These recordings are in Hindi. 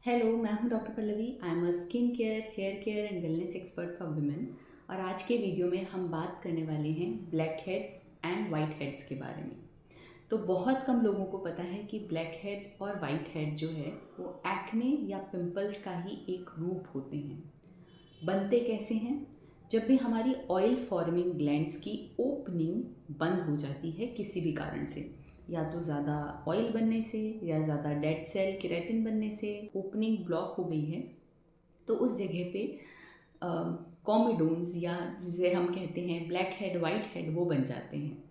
हेलो, मैं हूं doctor Pallavi. I am a skin care, hair care and wellness expert for women. और आज के वीडियो में हम बात करने वाले हैं black heads and white heads के बारे में। तो बहुत कम लोगों को पता है कि ब्लैक हेड्स और वाइट हेड जो है वो एक्ने या पिंपल्स का ही एक रूप होते हैं। बनते कैसे हैं? जब भी हमारी ऑयल फॉर्मिंग ग्लैंड्स की ओपनिंग बंद हो जाती है किसी भी कारण से, या तो ज़्यादा ऑयल बनने से या ज़्यादा डेड सेल केराटिन बनने से ओपनिंग ब्लॉक हो गई है, तो उस जगह पे कॉमेडोन्स या जिसे हम कहते हैं ब्लैक हेड वाइट हेड वो बन जाते हैं।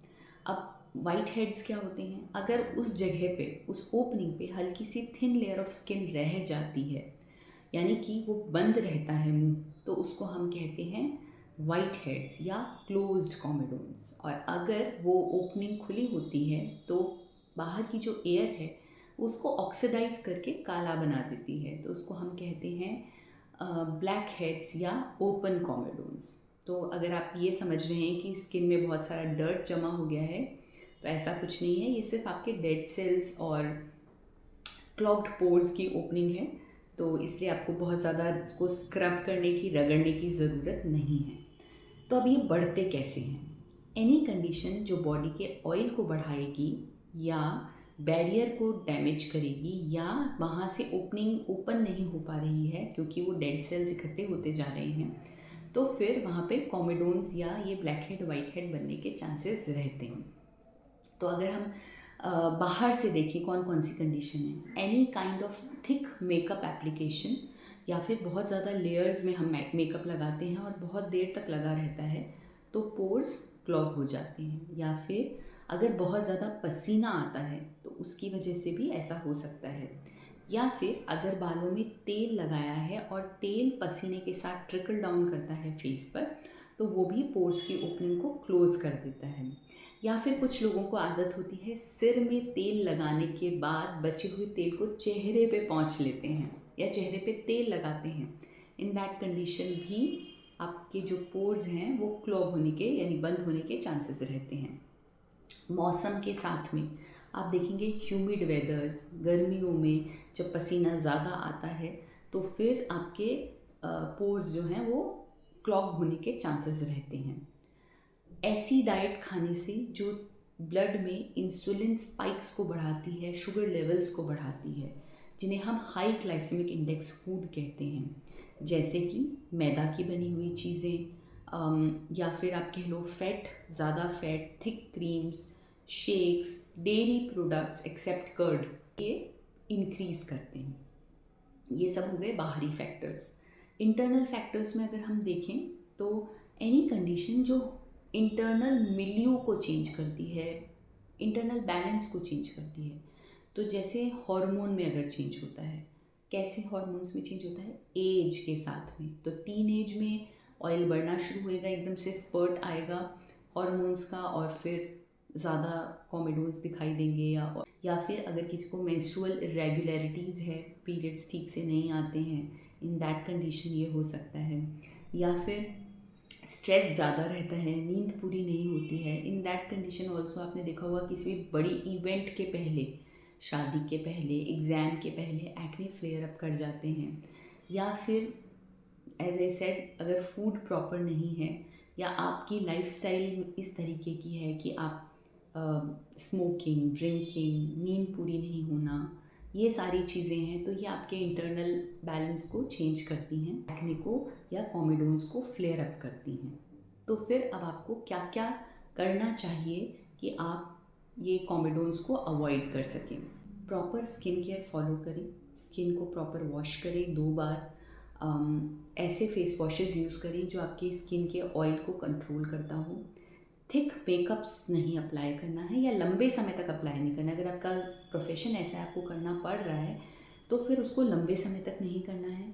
अब वाइट हेड्स क्या होते हैं? अगर उस जगह पे उस ओपनिंग पे हल्की सी थिन लेयर ऑफ स्किन रह जाती है, यानी कि वो बंद रहता है मुंह, तो उसको हम कहते हैं वाइट हेड्स या क्लोज्ड कॉमेडोन्स। और अगर वो ओपनिंग खुली होती है तो बाहर की जो एयर है उसको ऑक्सीडाइज करके काला बना देती है, तो उसको हम कहते हैं ब्लैक हेड्स या ओपन कॉमेडोन्स। तो अगर आप ये समझ रहे हैं कि स्किन में बहुत सारा डर्ट जमा हो गया है, तो ऐसा कुछ नहीं है। ये सिर्फ आपके डेड सेल्स और क्लॉग्ड पोर्स की ओपनिंग है। तो इसलिए आपको बहुत ज़्यादा इसको स्क्रब करने की, रगड़ने की ज़रूरत नहीं है। तो अब ये बढ़ते कैसे हैं? एनी कंडीशन जो बॉडी के ऑयल को बढ़ाएगी या बैरियर को डैमेज करेगी या वहाँ से ओपनिंग ओपन नहीं हो पा रही है क्योंकि वो डेड सेल्स इकट्ठे होते जा रहे हैं, तो फिर वहाँ पे कॉमेडोन्स या ये ब्लैक हेड वाइट हेड बनने के चांसेस रहते हैं। तो अगर हम बाहर से देखें कौन कौन सी कंडीशन है, any kind of thick makeup application या फिर बहुत ज़्यादा लेयर्स में हम मेकअप लगाते हैं और बहुत देर तक लगा रहता है, तो पोर्स क्लॉग हो जाते हैं। या फिर अगर बहुत ज़्यादा पसीना आता है तो उसकी वजह से भी ऐसा हो सकता है। या फिर अगर बालों में तेल लगाया है और तेल पसीने के साथ ट्रिकल डाउन करता है फेस पर, तो वो भी पोर्स की ओपनिंग को क्लोज कर देता है। या फिर कुछ लोगों को आदत होती है सिर में तेल लगाने के बाद बचे हुए तेल को चेहरे पे पोंछ लेते हैं या चेहरे पे तेल लगाते हैं। इन दैट कंडीशन भी आपके जो पोर्स हैं वो क्लॉग होने के यानी बंद होने के चांसेस रहते हैं। मौसम के साथ में आप देखेंगे ह्यूमिड वेदर्स, गर्मियों में जब पसीना ज़्यादा आता है तो फिर आपके पोर्स जो हैं वो क्लॉग होने के चांसेस रहते हैं। ऐसी डाइट खाने से जो ब्लड में इंसुलिन स्पाइक्स को बढ़ाती है, शुगर लेवल्स को बढ़ाती है, जिन्हें हम हाई ग्लाइसेमिक इंडेक्स फूड कहते हैं, जैसे कि मैदा की बनी हुई चीज़ें, या फिर आप कह लो फैट, ज़्यादा fat, thick creams, shakes, dairy products except curd, ये इंक्रीज करते हैं। ये सब हो गए बाहरी फैक्टर्स। इंटरनल फैक्टर्स में अगर हम देखें तो एनी कंडीशन जो इंटरनल मिल्यू को चेंज करती है, इंटरनल बैलेंस को चेंज करती है। तो जैसे हार्मोन में अगर चेंज होता है, कैसे हार्मोन्स में चेंज होता है? एज के साथ में। तो टीन एज में ऑयल बढ़ना शुरू होएगा, एकदम से स्पर्ट आएगा हार्मोन्स का और फिर ज़्यादा कॉमेडोन्स दिखाई देंगे। या फिर अगर किसी को मेंस्ट्रुअल इरेगुलरिटीज़ है, पीरियड्स ठीक से नहीं आते हैं, इन दैट कंडीशन ये हो सकता है। या फिर स्ट्रेस ज़्यादा रहता है, नींद पूरी नहीं होती है, इन दैट कंडीशन ऑल्सो आपने देखा होगा किसी भी बड़ी इवेंट के पहले, शादी के पहले, एग्ज़ाम के पहले एक्ने फ्लेयर अप कर जाते हैं। या फिर एज ए सेड अगर फूड प्रॉपर नहीं है या आपकी लाइफस्टाइल इस तरीके की है कि आप स्मोकिंग, ड्रिंकिंग, नींद पूरी नहीं होना, ये सारी चीज़ें हैं, तो ये आपके इंटरनल बैलेंस को चेंज करती हैं, एक्ने को या कॉमेडोन्स को फ्लेयर अप करती हैं। तो फिर अब आपको क्या क्या करना चाहिए कि आप ये कॉमेडोन्स को अवॉइड कर सकें? प्रॉपर स्किन केयर फॉलो करें, स्किन को प्रॉपर वॉश करें 2 बार। ऐसे फेस वॉशेज़ यूज़ करें जो आपकी स्किन के ऑयल को कंट्रोल करता हो। थिक मेकअप्स नहीं अप्लाई करना है या लंबे समय तक अप्लाई नहीं करना है। अगर आपका प्रोफेशन ऐसा है, आपको करना पड़ रहा है, तो फिर उसको लंबे समय तक नहीं करना है।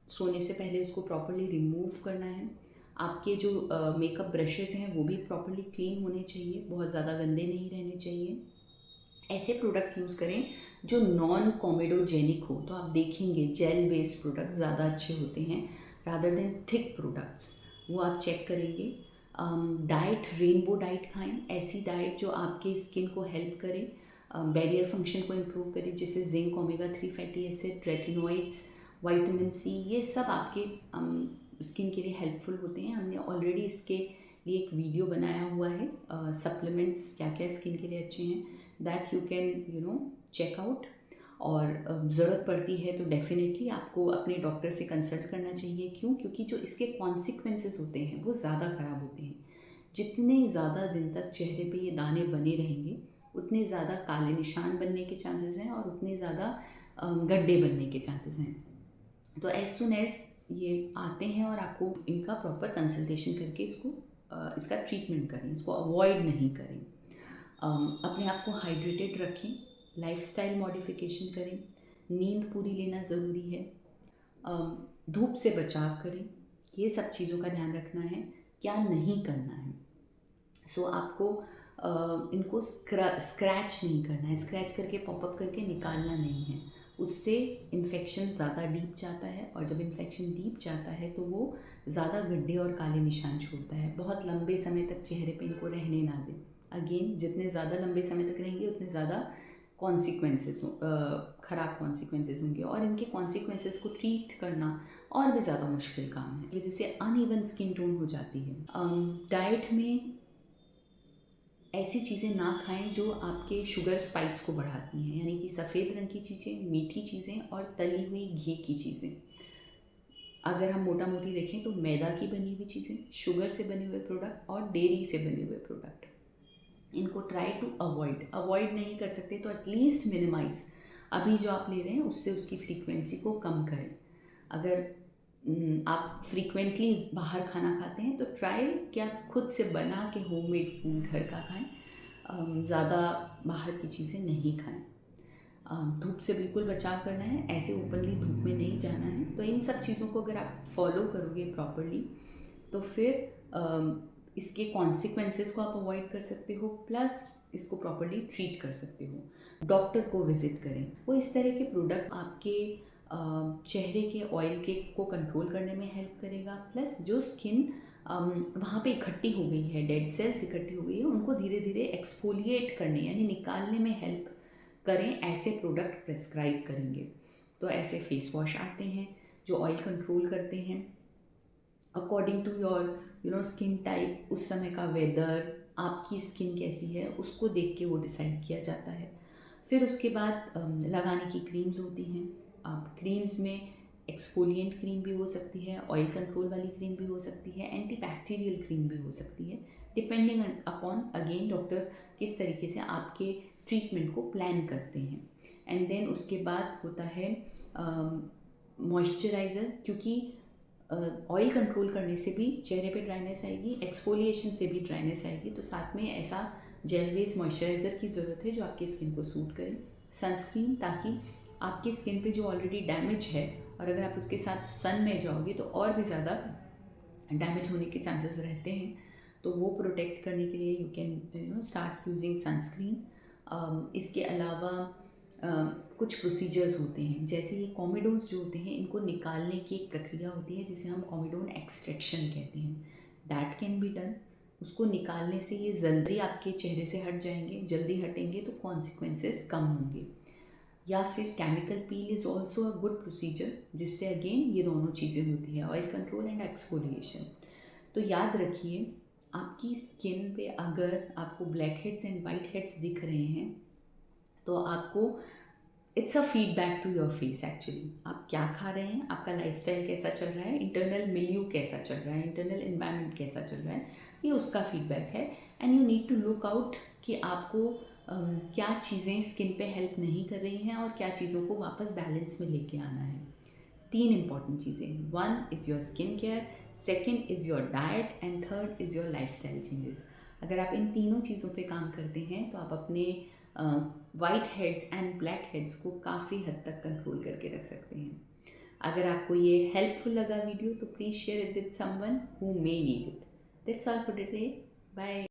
सोने से पहले उसको प्रॉपर्ली रिमूव करना है। आपके जो मेकअप ब्रशेज़ हैं वो भी प्रॉपर्ली क्लीन होने चाहिए, बहुत ज़्यादा गंदे नहीं रहने चाहिए। ऐसे प्रोडक्ट यूज़ करें जो नॉन कॉमेडोजेनिक हो, तो आप देखेंगे जेल बेस्ड प्रोडक्ट ज़्यादा अच्छे होते हैं रादर देन थिक प्रोडक्ट्स, वो आप चेक करेंगे। डाइट, रेनबो डाइट खाएं, ऐसी डाइट जो आपके स्किन को हेल्प करे। बैरियर फंक्शन को इम्प्रूव करे, जिससे zinc, omega 3 fatty acid, retinoids, vitamin C, ये सब आपके स्किन के लिए हेल्पफुल होते हैं। हमने ऑलरेडी इसके लिए एक वीडियो बनाया हुआ है, सप्लीमेंट्स क्या क्या स्किन के लिए अच्छे हैं, that you can check out. और ज़रूरत पड़ती है तो डेफिनेटली आपको अपने डॉक्टर से कंसल्ट करना चाहिए। क्यों? क्योंकि जो इसके कॉन्सिक्वेंसेस होते हैं वो ज़्यादा ख़राब होते हैं। जितने ज़्यादा दिन तक चेहरे पे ये दाने बने रहेंगे, उतने ज़्यादा काले निशान बनने के चांसेस हैं और उतने ज़्यादा गड्ढे बनने के चांसेस हैं। तो एज सुन एज ये आते हैं और आपको इनका प्रॉपर कंसल्टेशन करके इसका ट्रीटमेंट करें, इसको अवॉइड नहीं करें। अपने आप को हाइड्रेटेड रखें, लाइफस्टाइल मॉडिफिकेशन करें, नींद पूरी लेना ज़रूरी है, धूप से बचाव करें, ये सब चीज़ों का ध्यान रखना है। क्या नहीं करना है, सो आपको इनको स्क्रैच नहीं करना है, स्क्रैच करके पॉपअप करके निकालना नहीं है, उससे इन्फेक्शन ज़्यादा डीप जाता है और जब इन्फेक्शन डीप जाता है तो वो ज़्यादा गड्ढे और काले निशान छोड़ता है। बहुत लंबे समय तक चेहरे पे इनको रहने ना दें। अगेन, जितने ज़्यादा लंबे समय तक रहेंगे उतने ज़्यादा कॉन्सिक्वेंसेस, ख़राब कॉन्सिक्वेंसेस होंगे और इनके कॉन्सिक्वेंसेस को ट्रीट करना और भी ज़्यादा मुश्किल काम है, जिससे अनइवन स्किन टोन हो जाती है। डाइट में ऐसी चीज़ें ना खाएं जो आपके शुगर स्पाइक्स को बढ़ाती हैं, यानी कि सफ़ेद रंग की चीज़ें, मीठी चीज़ें और तली हुई घी की चीज़ें। अगर हम मोटा मोटी देखें तो मैदा की बनी हुई चीज़ें, शुगर से बने हुए प्रोडक्ट और डेयरी से बने हुए प्रोडक्ट, इनको ट्राई टू अवॉइड नहीं कर सकते तो एटलीस्ट मिनिमाइज, अभी जो आप ले रहे हैं उससे उसकी फ्रीक्वेंसी को कम करें। अगर आप फ्रीक्वेंटली बाहर खाना खाते हैं तो ट्राई कि आप खुद से बना के होममेड फूड घर का खाएं, ज़्यादा बाहर की चीज़ें नहीं खाएं। धूप से बिल्कुल बचाव करना है, ऐसे ओपनली धूप में नहीं जाना है। तो इन सब चीज़ों को अगर आप फॉलो करोगे प्रॉपरली तो फिर इसके कॉन्सिक्वेंसेस को आप अवॉइड कर सकते हो, प्लस इसको प्रॉपरली ट्रीट कर सकते हो। डॉक्टर को विज़िट करें, वो इस तरह के प्रोडक्ट आपके चेहरे के ऑयल के को कंट्रोल करने में हेल्प करेगा, प्लस जो स्किन वहाँ पे इकट्ठी हो गई है, डेड सेल्स इकट्ठी हो गई है, उनको धीरे धीरे एक्सफोलिएट करने यानी निकालने में हेल्प करें, ऐसे प्रोडक्ट प्रेस्क्राइब करेंगे। तो ऐसे फेस वॉश आते हैं जो ऑयल कंट्रोल करते हैं according to your skin type, उस समय का वेदर, आपकी स्किन कैसी है उसको देख के वो डिसाइड किया जाता है। फिर उसके बाद लगाने की क्रीम्स होती हैं। आप क्रीम्स में एक्सफोलिएंट क्रीम भी हो सकती है, ऑयल कंट्रोल वाली क्रीम भी हो सकती है, एंटी बैक्टीरियल क्रीम भी हो सकती है, डिपेंडिंग अपॉन अगेन डॉक्टर किस तरीके से आपके ट्रीटमेंट को प्लान करते हैं। एंड देन उसके बाद होता है मॉइस्चराइज़र, क्योंकि ऑयल कंट्रोल करने से भी चेहरे पे ड्राइनेस आएगी, एक्सफोलिएशन से भी ड्राइनेस आएगी, तो साथ में ऐसा जेल बेस्ड मॉइस्चराइज़र की ज़रूरत है जो आपकी स्किन को सूट करे। सनस्क्रीन, ताकि आपकी स्किन पे जो ऑलरेडी डैमेज है और अगर आप उसके साथ सन में जाओगे तो और भी ज़्यादा डैमेज होने के चांसेस रहते हैं, तो वो प्रोटेक्ट करने के लिए you can start using sunscreen. इसके अलावा कुछ प्रोसीजर्स होते हैं, जैसे ये कॉमेडोन्स जो होते हैं इनको निकालने की एक प्रक्रिया होती है जिसे हम कॉमेडोन एक्सट्रैक्शन कहते हैं। That can be done. उसको निकालने से ये जल्दी आपके चेहरे से हट जाएंगे, जल्दी हटेंगे तो कॉन्सिक्वेंसेस कम होंगे। या फिर chemical peel is also a good procedure, जिससे अगेन ये दोनों चीज़ें होती है, ऑयल कंट्रोल एंड एक्सफोलिएशन। तो याद रखिए, आपकी स्किन पे अगर आपको blackheads and whiteheads दिख रहे हैं तो आपको it's a feedback to your face. Actually आप क्या खा रहे हैं, आपका लाइफस्टाइल कैसा चल रहा है, इंटरनल मिल्यू कैसा चल रहा है, इंटरनल इन्वायरमेंट कैसा चल रहा है, ये उसका फीडबैक है। And you need to look out कि आपको क्या चीज़ें स्किन पे हेल्प नहीं कर रही हैं और क्या चीज़ों को वापस बैलेंस में लेके आना है। 3 इंपॉर्टेंट चीज़ें, 1 is your skin care, second is your diet and third is your lifestyle changes. अगर आप इन तीनों चीज़ों पे काम करते हैं तो आप अपने white heads and black heads को काफ़ी हद तक कंट्रोल करके रख सकते हैं। अगर आपको ये हेल्पफुल लगा वीडियो तो please share it with someone who may need it. That's all for today. Bye.